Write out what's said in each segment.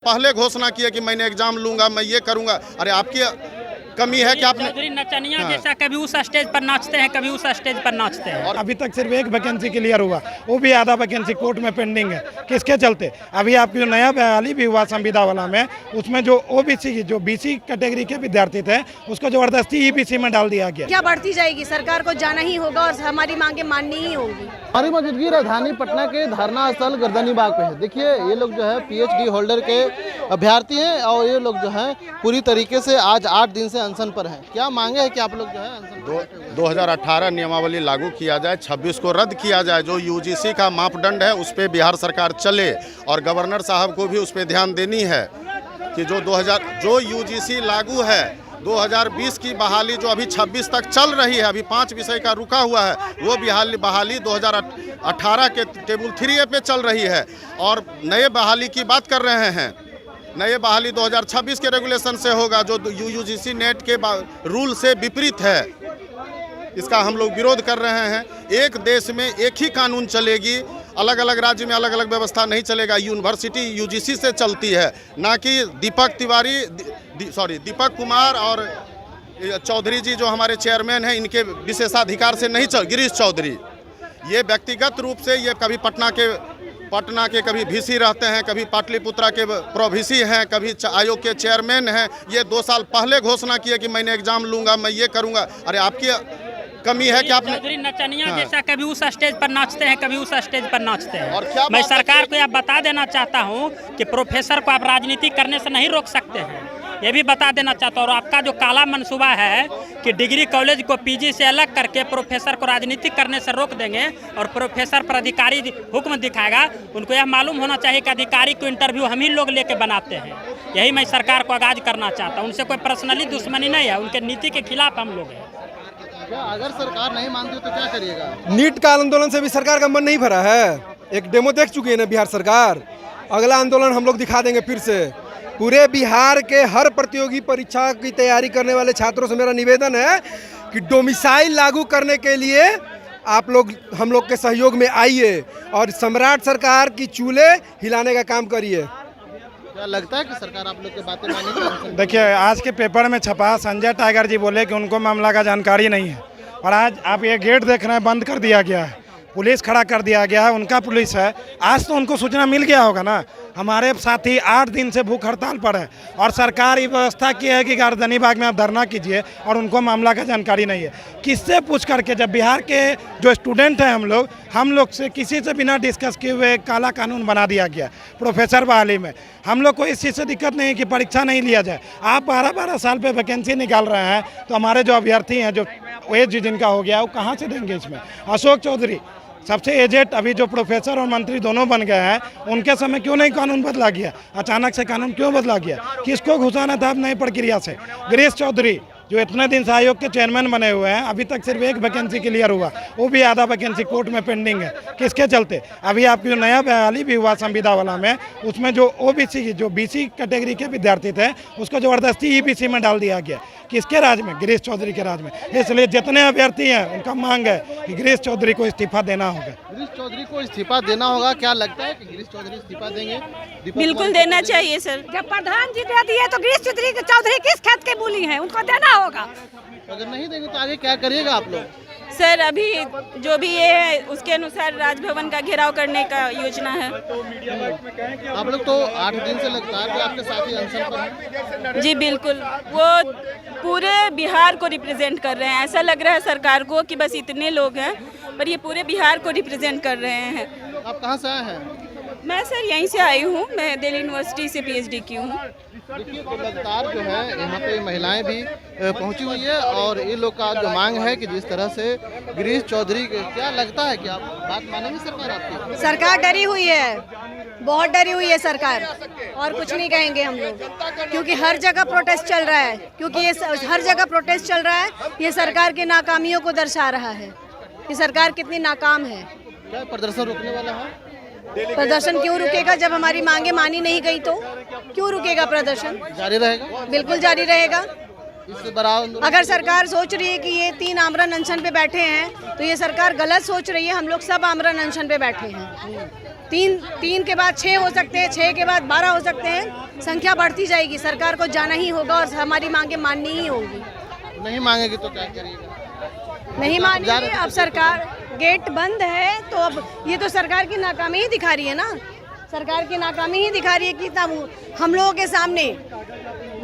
पहले घोषणा किया कि मैंने एग्जाम लूंगा, मैं ये करूंगा। अरे आपकी कमी है कि आपने नचनिया जैसा कभी उस स्टेज पर नाचते हैं, कभी उस स्टेज पर नाचते हैं। और अभी तक सिर्फ एक वैकेंसी क्लियर हुआ, वो भी आधा वैकेंसी कोर्ट में पेंडिंग है। किसके चलते? अभी आपकी जो नया बहाली भी हुआ संविदा वाला में, उसमें जो ओबीसी जो बीसी कैटेगरी के विद्यार्थी थे उसको जबरदस्ती ईबीसी में डाल दिया गया। क्या बढ़ती जाएगी? सरकार को जाना ही होगा और हमारी मांगे माननी ही होगी। हमारी मौजूदगी राजधानी पटना के धरना स्थल गर्दनी बाग पे है। देखिए ये लोग जो है पीएचडी होल्डर के अभ्यर्थी हैं और ये लोग जो हैं पूरी तरीके से आज 8 दिन से अनशन पर हैं। क्या मांगे है कि आप लोग जो है अनशन पर? 2018 नियमावली लागू किया जाए, 26 को रद्द किया जाए। जो यूजीसी का मापदंड है उस पर बिहार सरकार चले और गवर्नर साहब को भी उस पर ध्यान देनी है कि जो यूजीसी लागू है 2020 की बहाली जो अभी 26 तक चल रही है, अभी 5 विषय का रुका हुआ है, वो बहाली 2018 के टेबल 3A पे चल रही है। और नए बहाली की बात कर रहे हैं, नए बहाली 2026 के रेगुलेशन से होगा जो यूजीसी नेट के रूल से विपरीत है। इसका हम लोग विरोध कर रहे हैं। एक देश में एक ही कानून चलेगी, अलग अलग राज्य में अलग अलग व्यवस्था नहीं चलेगा। यूनिवर्सिटी यूजीसी से चलती है, ना कि दीपक कुमार और चौधरी जी जो हमारे चेयरमैन हैं इनके विशेषाधिकार से नहीं चल। गिरीश चौधरी ये व्यक्तिगत रूप से ये कभी पटना के कभी वीसी रहते हैं, कभी पाटलिपुत्रा के प्रोवीसी हैं, कभी आयोग के चेयरमैन हैं। ये 2 साल पहले घोषणा किया कि मैंने एग्जाम लूंगा, मैं ये करूंगा। अरे आपकी कमी है कि आपने नचनिया जैसा कभी उस स्टेज पर नाचते हैं, कभी उस स्टेज पर नाचते हैं। और क्या मैं सरकार को यह बता देना चाहता हूं कि प्रोफेसर को आप राजनीति करने से नहीं रोक सकते हैं, ये भी बता देना चाहता हूँ। और आपका जो काला मनसूबा है कि डिग्री कॉलेज को पीजी से अलग करके प्रोफेसर को राजनीति करने से रोक देंगे और प्रोफेसर पर अधिकारी हुक्म दिखाएगा, उनको यह मालूम होना चाहिए कि अधिकारी को इंटरव्यू हम ही लोग लेके बनाते हैं। यही मैं सरकार को आगाज करना चाहता हूँ। उनसे कोई पर्सनली दुश्मनी नहीं है, उनके नीति के खिलाफ हम लोग हैं। अगर सरकार नहीं मानती तो क्या करिएगा? नीट का आंदोलन से भी सरकार का मन नहीं भरा है। एक डेमो देख चुकी है ना बिहार सरकार। अगला आंदोलन हम लोग दिखा देंगे फिर से। पूरे बिहार के हर प्रतियोगी परीक्षा की तैयारी करने वाले छात्रों से मेरा निवेदन है कि डोमिसाइल लागू करने के लिए आप लोग हम लोग के सहयोग में आइए और सम्राट सरकार की चूल्हे हिलाने का काम करिए। क्या लगता है कि सरकार आप लोग की बातें मानेगी? देखिए आज के पेपर में छपा, संजय टाइगर जी बोले कि उनको मामला का जानकारी नहीं है। और आज आप ये गेट देख रहे हैं, बंद कर दिया गया है, पुलिस खड़ा कर दिया गया है, उनका पुलिस है। आज तो उनको सूचना मिल गया होगा ना। हमारे साथी 8 दिन से भूख हड़ताल पर है और सरकार ये व्यवस्था की है कि गर्दनी बाग में आप धरना कीजिए और उनको मामला का जानकारी नहीं है। किससे पूछ करके? जब बिहार के जो स्टूडेंट हैं हम लोग से किसी से बिना डिस्कस किए हुए काला कानून बना दिया गया प्रोफेसर बहाली में। हम लोग को इस चीज़ से दिक्कत नहीं है कि परीक्षा नहीं लिया जाए। आप 12-12 साल पे वैकेंसी निकाल रहे हैं, तो हमारे जो अभ्यर्थी हैं जो एज जिनका हो गया वो कहाँ से देंगे इसमें? अशोक चौधरी सबसे एजेड अभी जो प्रोफेसर और मंत्री दोनों बन गए हैं, उनके समय क्यों नहीं कानून बदला गया? अचानक से कानून क्यों बदला गया? किसको घुसाना था नई प्रक्रिया से? गिरीश चौधरी जो इतने दिन से आयोग के चेयरमैन बने हुए हैं, अभी तक सिर्फ एक वैकेंसी क्लियर हुआ, वो भी आधा वैकेंसी कोर्ट में पेंडिंग है। किसके चलते? अभी आपकी जो नया बहाली भी हुआ संविदा वाला में, उसमें जो ओबीसी जो बीसी कैटेगरी के विद्यार्थी थे उसको जबरदस्ती ईबीसी में डाल दिया गया। किसके राज में? गिरीश चौधरी के राज में। इसलिए जितने अभ्यर्थी हैं उनका मांग है कि गिरीश चौधरी को इस्तीफा देना होगा। गिरीश चौधरी को इस्तीफा देना होगा। क्या लगता है कि गिरीश चौधरी इस्तीफा देंगे? बिल्कुल देना चाहिए सर। जब प्रधान जी दे दिए तो गिरीश चौधरी किस खेत के मूली हैं, उनको देना होगा। अगर नहीं देंगे तो आगे क्या करिएगा आप लोग? सर अभी जो भी ये है उसके अनुसार राजभवन का घेराव करने का योजना है। आप लोग तो 8 दिन से लगातार आपके साथी अनशन पर हैं। जी बिल्कुल, वो पूरे बिहार को रिप्रेजेंट कर रहे हैं। ऐसा लग रहा है सरकार को कि बस इतने लोग हैं, पर ये पूरे बिहार को रिप्रेजेंट कर रहे हैं। आप कहाँ से आए हैं? मैं सर यहीं से आई हूँ, मैं दिल्ली यूनिवर्सिटी से पीएचडी की हूँ। देखिए तो लगातार जो है यहाँ पे महिलाएं भी पहुंची हुई है और ये लोग का जो मांग है कि जिस तरह से गिरीश चौधरी, क्या लगता है कि आप बात मानेंगे सरकार आपकी? सरकार डरी हुई है, बहुत डरी हुई है सरकार, और कुछ नहीं कहेंगे हम लोग, क्योंकि हर जगह प्रोटेस्ट चल रहा है। क्योंकि ये हर जगह प्रोटेस्ट चल रहा है, ये सरकार की नाकामियों को दर्शा रहा है कि सरकार कितनी नाकाम है। क्या प्रदर्शन रुकने वाला है? प्रदर्शन क्यों रुकेगा? जब हमारी मांगे मानी नहीं गई तो क्यों रुकेगा प्रदर्शन? जारी रहेगा? बिल्कुल जारी रहेगा। इससे बड़ा अगर सरकार सोच रही है कि ये 3 आमरण अनशन पे बैठे हैं, तो ये सरकार गलत सोच रही है। हम लोग सब आमरण अनशन पे बैठे हैं। तीन के बाद 6 हो सकते हैं, 6 के बाद 12 हो सकते हैं। संख्या बढ़ती जाएगी, सरकार को जाना ही होगा और हमारी मांगे माननी ही होगी। नहीं मांगेगी तो क्या करिएगा? नहीं मानेंगे। अब सरकार गेट बंद है तो अब ये तो सरकार की नाकामी ही दिखा रही है ना, सरकार की नाकामी ही दिखा रही है कि तब हम लोगों के सामने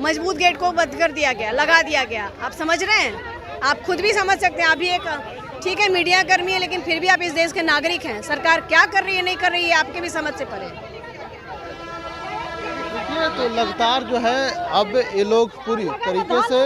मजबूत गेट को बंद कर दिया गया, लगा दिया गया। आप समझ रहे हैं, आप खुद भी समझ सकते हैं। आप भी एक ठीक है मीडिया कर्मी है, लेकिन फिर भी आप इस देश के नागरिक हैं। सरकार क्या कर रही है नहीं कर रही है आपके भी समझ से परे। देखिए तो लगातार जो है अब ये लोग पूरी तरीके से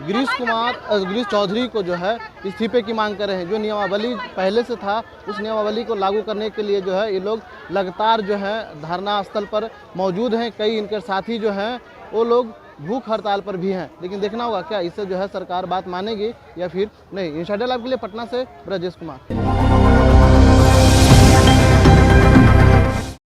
गिरीश चौधरी को जो है इस्तीफे की मांग कर रहे हैं। जो नियमावली पहले से था उस नियमावली को लागू करने के लिए जो है ये लोग लगातार जो है धरना स्थल पर मौजूद हैं। कई इनके साथी जो हैं वो लोग भूख हड़ताल पर भी हैं, लेकिन देखना होगा क्या इससे जो है सरकार बात मानेगी या फिर नहीं। इंसाइडर लाइव के लिए पटना से ब्रजेश कुमार।